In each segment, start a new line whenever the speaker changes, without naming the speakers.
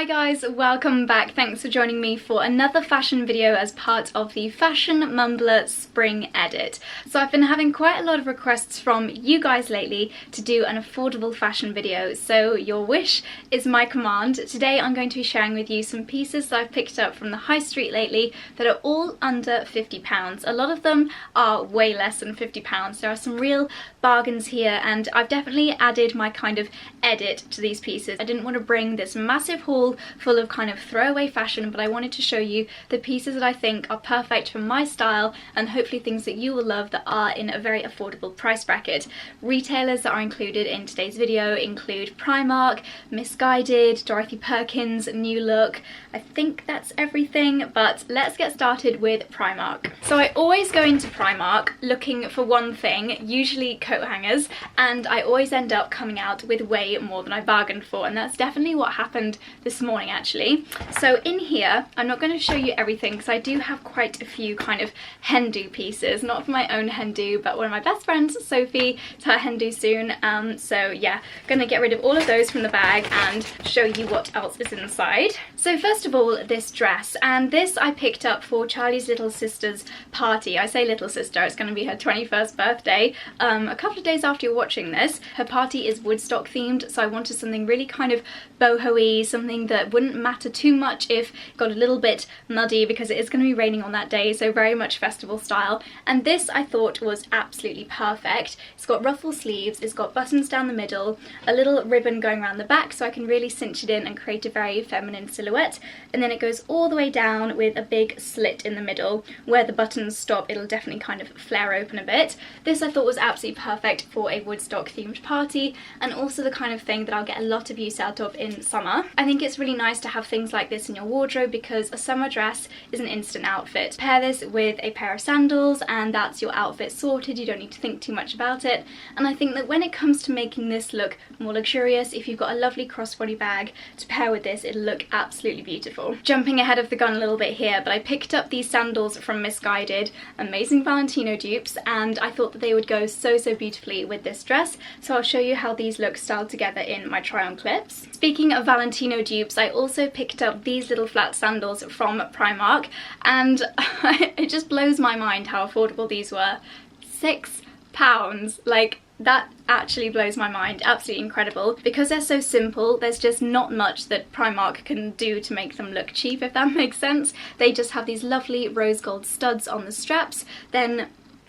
Hi guys, welcome back. Thanks for joining me for another fashion video as part of the Fashion Mumblr Spring Edit. So I've been having quite a lot of requests from you guys lately to do an affordable fashion video, so your wish is my command. Today I'm going to be sharing with you some pieces that I've picked up from the high street lately that are all under £50. A lot of them are way less than £50. There are some real bargains here, and I've definitely added my kind of edit to these pieces. I didn't want to bring this massive haul full of kind of throwaway fashion, but I wanted to show you the pieces that I think are perfect for my style and hopefully things that you will love that are in a very affordable price bracket. Retailers that are included in today's video include Primark, Misguided, Dorothy Perkins, New Look. I think that's everything, but let's get started with Primark. So I always go into Primark looking for one thing, usually coat hangers, and I always end up coming out with way more than I bargained for, and that's definitely what happened this morning actually. So in here, I'm not going to show you everything because I do have quite a few kind of hen do pieces, not for my own hen do, but one of my best friends, Sophie, it's her hen do soon. So yeah, gonna get rid of all of those from the bag and show you what else is inside. So first of all, this dress, and this I picked up for Charlie's little sister's party. I say little sister, it's going to be her 21st birthday, a couple of days after you're watching this. Her party is Woodstock themed, so I wanted something really kind of boho-y, something that wouldn't matter too much if it got a little bit muddy because it is going to be raining on that day, so very much festival style. And this I thought was absolutely perfect. It's got ruffle sleeves, it's got buttons down the middle, a little ribbon going around the back so I can really cinch it in and create a very feminine silhouette, and then it goes all the way down with a big slit in the middle. Where the buttons stop, it'll definitely kind of flare open a bit. This I thought was absolutely perfect for a Woodstock themed party, and also the kind of thing that I'll get a lot of use out of in summer. I think it's really nice to have things like this in your wardrobe because a summer dress is an instant outfit. Pair this with a pair of sandals and that's your outfit sorted. You don't need to think too much about it. And I think that when it comes to making this look more luxurious, if you've got a lovely crossbody bag to pair with this, it'll look absolutely beautiful. Jumping ahead of the gun a little bit here, but I picked up these sandals from Misguided, amazing Valentino dupes, and I thought that they would go so beautifully with this dress, so I'll show you how these look styled together in my try-on clips. Speaking of Valentino dupes, I also picked up these little flat sandals from Primark, and it just blows my mind how affordable these were. £6, like that actually blows my mind. Absolutely incredible. Because they're so simple, there's just not much that Primark can do to make them look cheap, if that makes sense. They just have these lovely rose gold studs on the straps, then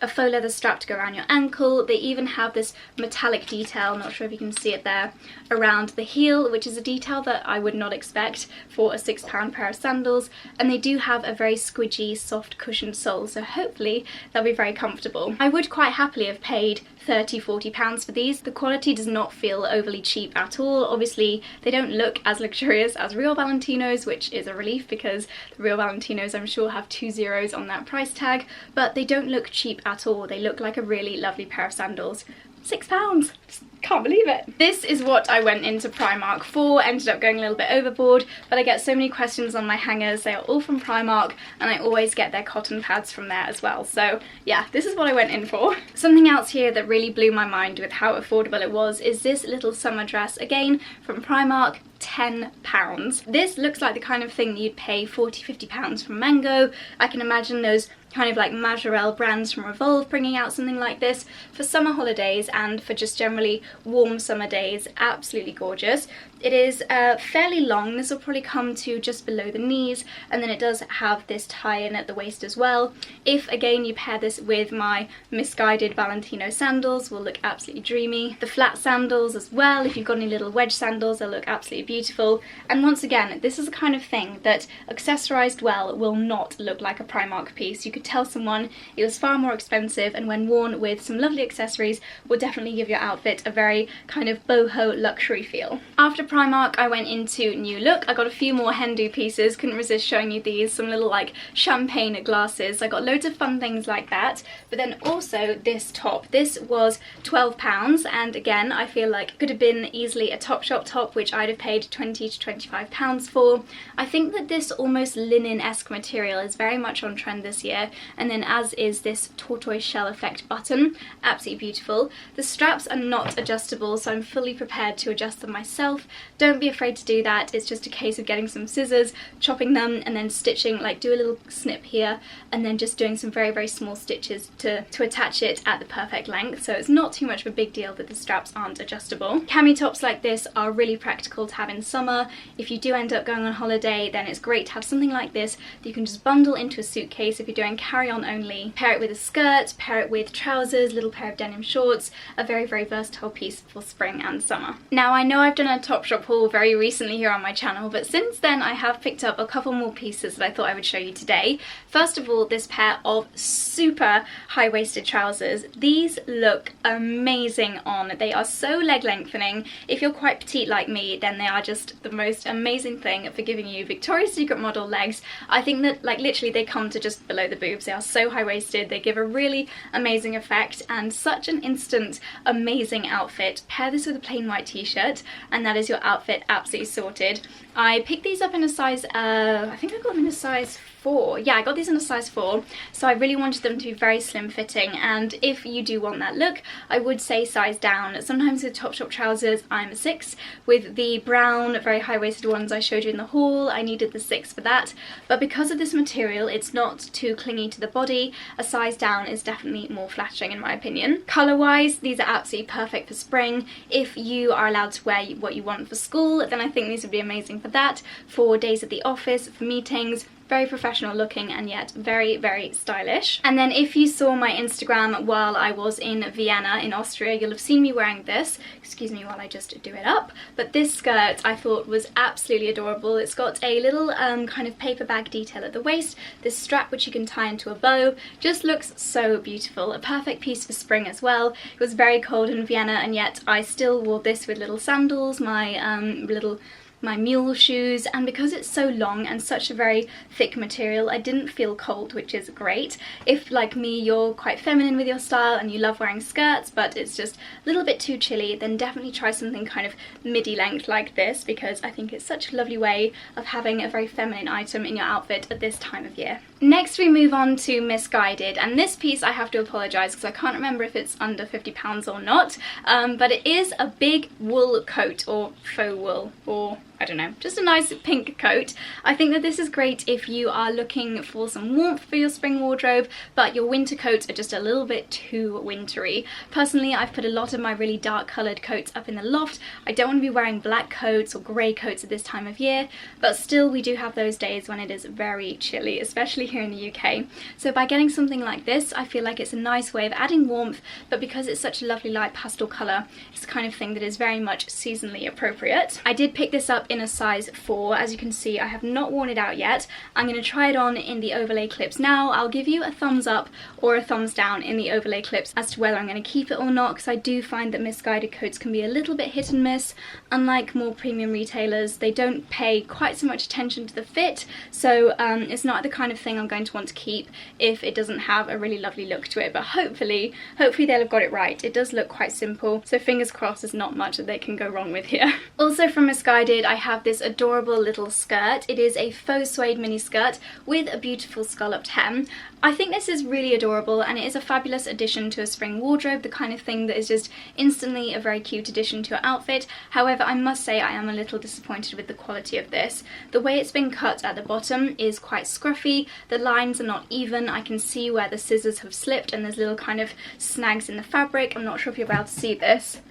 a faux leather strap to go around your ankle. They even have this metallic detail, not sure if you can see it there, around the heel, which is a detail that I would not expect for a £6 pair of sandals. And they do have a very squidgy, soft cushioned sole, so hopefully they'll be very comfortable. I would quite happily have paid £30–40 for these. The quality does not feel overly cheap at all. Obviously they don't look as luxurious as real Valentinos, which is a relief because the real Valentinos I'm sure have 2 zeros on that price tag, but they don't look cheap at all. They look like a really lovely pair of sandals. £6. Just can't believe it. This is what I went into Primark for. Ended up going a little bit overboard, but I get so many questions on my hangers. They are all from Primark and I always get their cotton pads from there as well. So yeah, this is what I went in for. Something else here that really blew my mind with how affordable it was is this little summer dress, again from Primark. £10. This looks like the kind of thing that you'd pay £40–50 from Mango. I can imagine those kind of like Majorelle brands from Revolve bringing out something like this for summer holidays and for just generally warm summer days. Absolutely gorgeous. It is fairly long. This will probably come to just below the knees, and then it does have this tie-in at the waist as well. If again you pair this with my Misguided Valentino sandals, will look absolutely dreamy. The flat sandals as well, if you've got any little wedge sandals, they'll look absolutely beautiful. And once again, this is the kind of thing that accessorized well will not look like a Primark piece. You could tell someone it was far more expensive, and when worn with some lovely accessories will definitely give your outfit a very kind of boho luxury feel. After Primark I went into New Look. I got a few more hen do pieces, couldn't resist showing you these, some little like champagne glasses. I got loads of fun things like that, but then also this top. This was £12, and again I feel like it could have been easily a Topshop top, which I'd have paid £20–25 for. I think that this almost linen-esque material is very much on trend this year, and then as is this tortoise shell effect button. Absolutely beautiful. The straps are not adjustable adjustable, so I'm fully prepared to adjust them myself. Don't be afraid to do that. It's just a case of getting some scissors, chopping them, and then stitching, like do a little snip here, and then just doing some very, very small stitches to attach it at the perfect length. So it's not too much of a big deal that the straps aren't adjustable. Cami tops like this are really practical to have in summer. If you do end up going on holiday, then it's great to have something like this that you can just bundle into a suitcase if you're doing carry-on only. Pair it with a skirt, pair it with trousers, little pair of denim shorts. A very, very versatile piece for spring and summer. Now, I know I've done a Topshop haul very recently here on my channel, but since then I have picked up a couple more pieces that I thought I would show you today. First of all, this pair of super high-waisted trousers. These look amazing on. They are so leg lengthening. If you're quite petite like me, then they are just the most amazing thing for giving you Victoria's Secret model legs. I think that, like, literally they come to just below the boobs. They are so high-waisted. They give a really amazing effect and such an instant amazing outfit. Pair this with a plain white t-shirt and that is your outfit absolutely sorted. I picked these up in a size, I think I got them in a size 4. Yeah, I got these in a size 4, so I really wanted them to be very slim fitting, and if you do want that look, I would say size down. Sometimes with Topshop trousers I'm a 6. With the brown, very high-waisted ones I showed you in the haul, I needed the 6 for that, but because of this material, it's not too clingy to the body. A size down is definitely more flattering in my opinion. Colour-wise, these are absolutely perfect for spring. If you are allowed to wear what you want for school, then I think these would be amazing for that, for days at the office, for meetings. Very professional looking and yet very, very stylish. And then if you saw my Instagram while I was in Vienna in Austria, you'll have seen me wearing this. Excuse me while I just do it up. But this skirt I thought was absolutely adorable. It's got a little kind of paper bag detail at the waist, this strap which you can tie into a bow. Just looks so beautiful. A perfect piece for spring as well. It was very cold in Vienna and yet I still wore this with little sandals, my mule shoes, and because it's so long and such a very thick material, I didn't feel cold, which is great. If, like me, you're quite feminine with your style and you love wearing skirts but it's just a little bit too chilly, then definitely try something kind of midi length like this, because I think it's such a lovely way of having a very feminine item in your outfit at this time of year. Next we move on to Misguided, and this piece I have to apologise because I can't remember if it's under £50 or not, but it is a big wool coat, or faux wool, or I don't know, just a nice pink coat. I think that this is great if you are looking for some warmth for your spring wardrobe, but your winter coats are just a little bit too wintry. Personally, I've put a lot of my really dark coloured coats up in the loft. I don't want to be wearing black coats or grey coats at this time of year, but still we do have those days when it is very chilly, especially here in the UK. So by getting something like this, I feel like it's a nice way of adding warmth, but because it's such a lovely light pastel colour, it's the kind of thing that is very much seasonally appropriate. I did pick this up in a size 4. As you can see, I have not worn it out yet. I'm going to try it on in the overlay clips now. I'll give you a thumbs up or a thumbs down in the overlay clips as to whether I'm going to keep it or not, because I do find that Misguided coats can be a little bit hit and miss. Unlike more premium retailers, they don't pay quite so much attention to the fit, so it's not the kind of thing I'm going to want to keep if it doesn't have a really lovely look to it, but hopefully they'll have got it right. It does look quite simple, so fingers crossed there's not much that they can go wrong with here. Also from Misguided, I have this adorable little skirt. It is a faux suede mini skirt with a beautiful scalloped hem. I think this is really adorable and it is a fabulous addition to a spring wardrobe, the kind of thing that is just instantly a very cute addition to your outfit. However, I must say I am a little disappointed with the quality of this. The way it's been cut at the bottom is quite scruffy, the lines are not even, I can see where the scissors have slipped and there's little kind of snags in the fabric. I'm not sure if you're able to see this,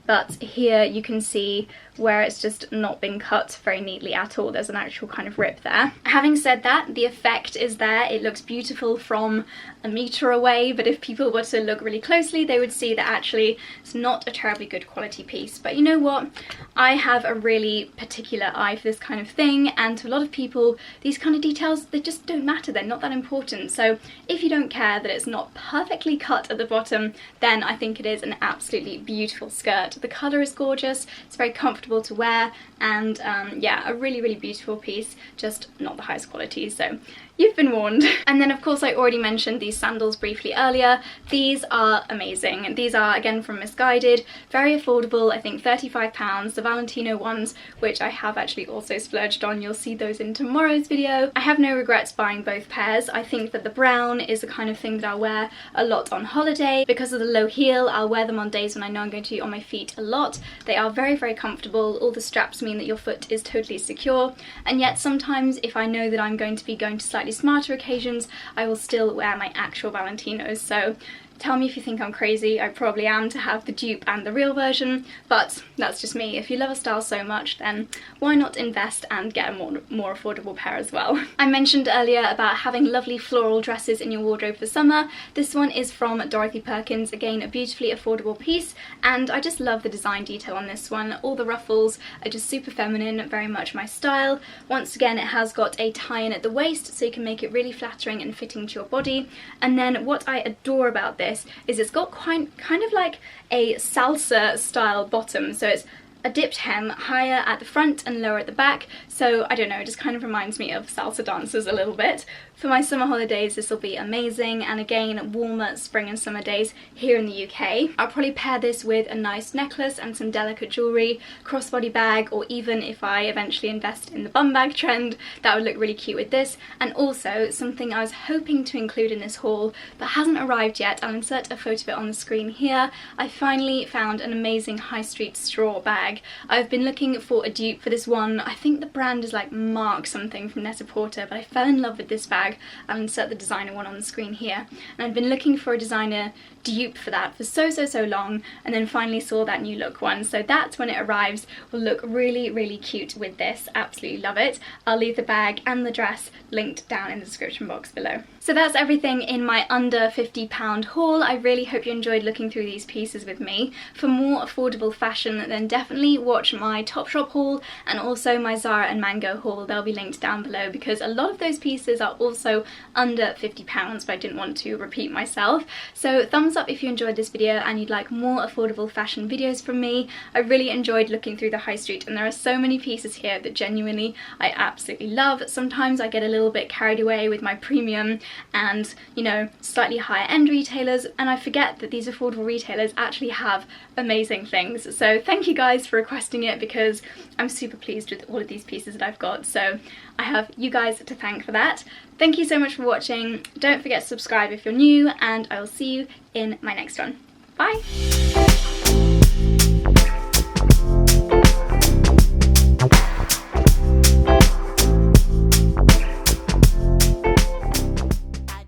but here you can see where it's just not been cut very neatly at all. There's an actual kind of rip there. Having said that, the effect is there. It looks beautiful from a metre away, but if people were to look really closely, they would see that actually it's not a terribly good quality piece. But you know what? I have a really particular eye for this kind of thing, and to a lot of people, these kind of details, they just don't matter. They're not that important. So if you don't care that it's not perfectly cut at the bottom, then I think it is an absolutely beautiful skirt. The colour is gorgeous, it's very comfortable to wear, and yeah, a really, really beautiful piece, just not the highest quality, so you've been warned. And then of course I already mentioned these sandals briefly earlier. These are amazing. These are again from Misguided, very affordable, I think £35, the Valentino ones, which I have actually also splurged on. You'll see those in tomorrow's video. I have no regrets buying both pairs. I think that the brown is the kind of thing that I'll wear a lot on holiday. Because of the low heel, I'll wear them on days when I know I'm going to be on my feet feet a lot. They are very, very comfortable. All the straps mean that your foot is totally secure, and yet sometimes if I know that I'm going to be going to slightly smarter occasions, I will still wear my actual Valentinos. So tell me if you think I'm crazy. I probably am to have the dupe and the real version, but that's just me. If you love a style so much, then why not invest and get a more affordable pair as well? I mentioned earlier about having lovely floral dresses in your wardrobe for summer. This one is from Dorothy Perkins, again a beautifully affordable piece, and I just love the design detail on this one. All the ruffles are just super feminine, very much my style. Once again, it has got a tie-in at the waist, so you can make it really flattering and fitting to your body. And then what I adore about this is it's got kind of like a salsa style bottom, so it's a dipped hem, higher at the front and lower at the back, so I don't know, it just kind of reminds me of salsa dancers a little bit. For my summer holidays this will be amazing, and again warmer spring and summer days here in the UK. I'll probably pair this with a nice necklace and some delicate jewellery, crossbody bag, or even if I eventually invest in the bum bag trend, that would look really cute with this. And also something I was hoping to include in this haul but hasn't arrived yet, I'll insert a photo of it on the screen here. I finally found an amazing high street straw bag. I've been looking for a dupe for this one. I think the brand is like Mark something from Net-a-Porter, but I fell in love with this bag. I'll insert the designer one on the screen here, and I've been looking for a designer dupe for that for so long, and then finally saw that new look one, so that when it arrives will look really cute with this. Absolutely love it. I'll leave the bag and the dress linked down in the description box below. So that's everything in my under £50 haul. I really hope you enjoyed looking through these pieces with me. For more affordable fashion, then definitely watch my Topshop haul and also my Zara and Mango haul. They'll be linked down below because a lot of those pieces are also under £50, but I didn't want to repeat myself. So thumbs up if you enjoyed this video and you'd like more affordable fashion videos from me. I really enjoyed looking through the high street, and there are so many pieces here that genuinely I absolutely love. Sometimes I get a little bit carried away with my premium and, you know, slightly higher end retailers, and I forget that these affordable retailers actually have amazing things. So thank you guys for requesting it, because I'm super pleased with all of these pieces that I've got, so I have you guys to thank for that. Thank you so much for watching. Don't forget to subscribe if you're new, and I will see you in my next one. Bye!